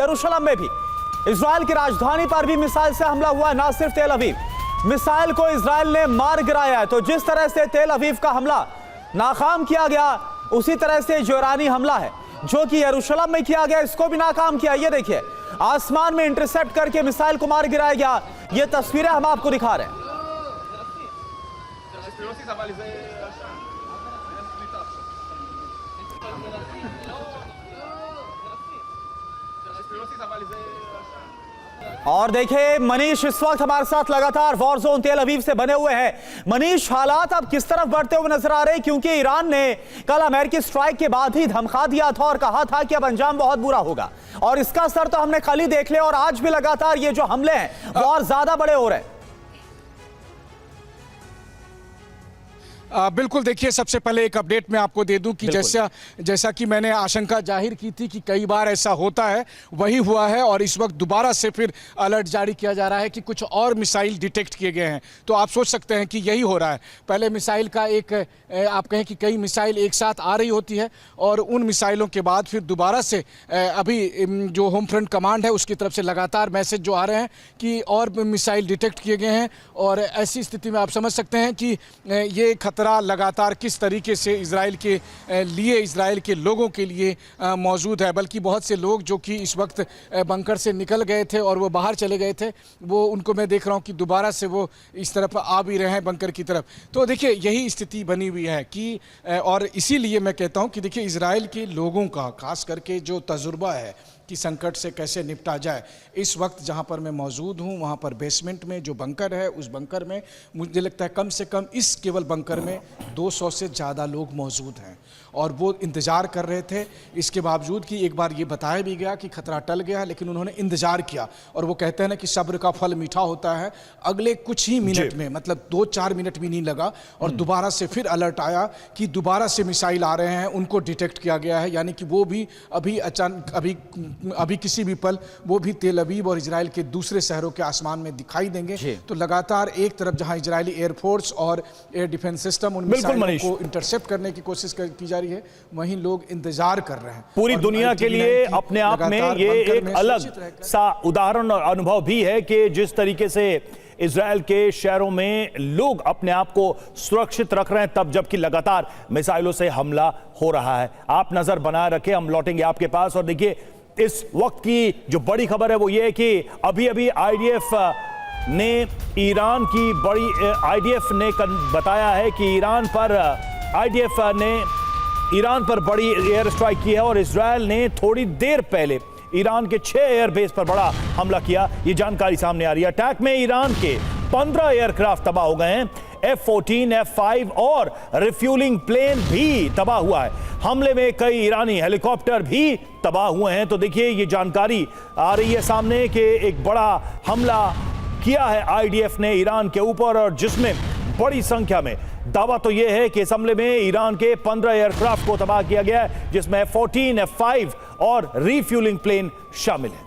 यरूशलेम में भी इजराइल की राजधानी पर भी मिसाइल से हमला हुआ है। ना सिर्फ तेल अवीव, मिसाइल को इजराइल ने मार गिराया है। तो जिस तरह से तेल अवीव का हमला नाकाम किया गया, उसी तरह से जो ईरानी हमला है जो कि यरूशलेम में किया गया, इसको भी नाकाम किया। ये देखिए, आसमान में इंटरसेप्ट करके मिसाइल को मार गिराया गया। ये तस्वीरें हम आपको दिखा रहे हैं। और देखिए, मनीष इस वक्त हमारे साथ लगातार वॉर जोन तेल अवीव से बने हुए हैं। मनीष, हालात अब किस तरफ बढ़ते हुए नजर आ रहे हैं? क्योंकि ईरान ने कल अमेरिकी स्ट्राइक के बाद ही धमका दिया था और कहा था कि अब अंजाम बहुत बुरा होगा, और इसका असर तो हमने कल ही देख लिया, और आज भी लगातार ये जो हमले हैं वो और ज्यादा बड़े हो रहे हैं। बिल्कुल, देखिए, सबसे पहले एक अपडेट मैं आपको दे दूं कि जैसा कि मैंने आशंका जाहिर की थी कि कई बार ऐसा होता है, वही हुआ है। और इस वक्त दोबारा से फिर अलर्ट जारी किया जा रहा है कि कुछ और मिसाइल डिटेक्ट किए गए हैं। तो आप सोच सकते हैं कि यही हो रहा है। पहले मिसाइल का आप कहें कि कई मिसाइल एक साथ आ रही होती है, और उन मिसाइलों के बाद फिर दोबारा से अभी जो होम फ्रंट कमांड है उसकी तरफ से लगातार मैसेज जो आ रहे हैं कि और मिसाइल डिटेक्ट किए गए हैं। और ऐसी स्थिति में आप समझ सकते हैं कि ये खतरा लगातार किस तरीके से इजराइल के लिए, इजराइल के लोगों के लिए मौजूद है। बल्कि बहुत से लोग जो कि इस वक्त बंकर से निकल गए थे और वो बाहर चले गए थे, वो उनको मैं देख रहा हूँ कि दोबारा से वो इस तरफ आ भी रहे हैं बंकर की तरफ। तो देखिए, यही स्थिति बनी हुई है कि और इसीलिए मैं कहता हूँ कि देखिए, इजराइल के लोगों का खास करके जो तजुर्बा है कि संकट से कैसे निपटा जाए, इस वक्त जहां पर मैं मौजूद हूं वहां पर बेसमेंट में जो बंकर है, उस बंकर में मुझे लगता है कम से कम इस केवल बंकर में 200 से ज़्यादा लोग मौजूद हैं, और वो इंतज़ार कर रहे थे। इसके बावजूद कि एक बार ये बताया भी गया कि खतरा टल गया, लेकिन उन्होंने इंतज़ार किया। और वो कहते हैं ना कि सब्र का फल मीठा होता है। अगले कुछ ही मिनट में, मतलब 2-4 मिनट भी नहीं लगा, और दोबारा से फिर अलर्ट आया कि दोबारा से मिसाइल आ रहे हैं, उनको डिटेक्ट किया गया है। यानी कि वो भी अभी अचानक अभी किसी भी पल वो भी तेल अवीव और इजराइल के दूसरे शहरों के आसमान में दिखाई देंगे। तो लगातार एक तरफ जहां इजरायली एयरफोर्स और एयर डिफेंस सिस्टम उन मिसाइलों को इंटरसेप्ट करने की कोशिश की जा रही है, वहीं लोग इंतजार कर रहे हैं। पूरी दुनिया के लिए अपने आप में ये एक अलग सा उदाहरण और अनुभव भी है कि जिस तरीके से इजराइल के शहरों में लोग अपने आप को सुरक्षित रख रहे हैं, तब जबकि लगातार मिसाइलों से हमला हो रहा है। आप नजर बनाए रखें, हम लौटेंगे आपके पास। और देखिए, इस वक्त की जो बड़ी खबर है वो ये है कि अभी अभी आईडीएफ ने ईरान की आईडीएफ ने बताया है कि आईडीएफ ने ईरान पर बड़ी एयर स्ट्राइक की है, और इजराइल ने थोड़ी देर पहले ईरान के 6 एयरबेस पर बड़ा हमला किया। ये जानकारी सामने आ रही है। अटैक में ईरान के 15 एयरक्राफ्ट तबाह हो गए हैं। F-14, F-5 और रिफ्यूलिंग प्लेन भी तबाह हुआ है। हमले में कई ईरानी हेलीकॉप्टर भी तबाह हुए हैं। तो देखिए, ये जानकारी आ रही है सामने कि एक बड़ा हमला किया है आईडीएफ ने ईरान के ऊपर, और जिसमें बड़ी संख्या में दावा तो यह है कि इस हमले में ईरान के 15 एयरक्राफ्ट को तबाह किया गया है, जिसमें F-14, F-5 और रिफ्यूलिंग प्लेन शामिल है।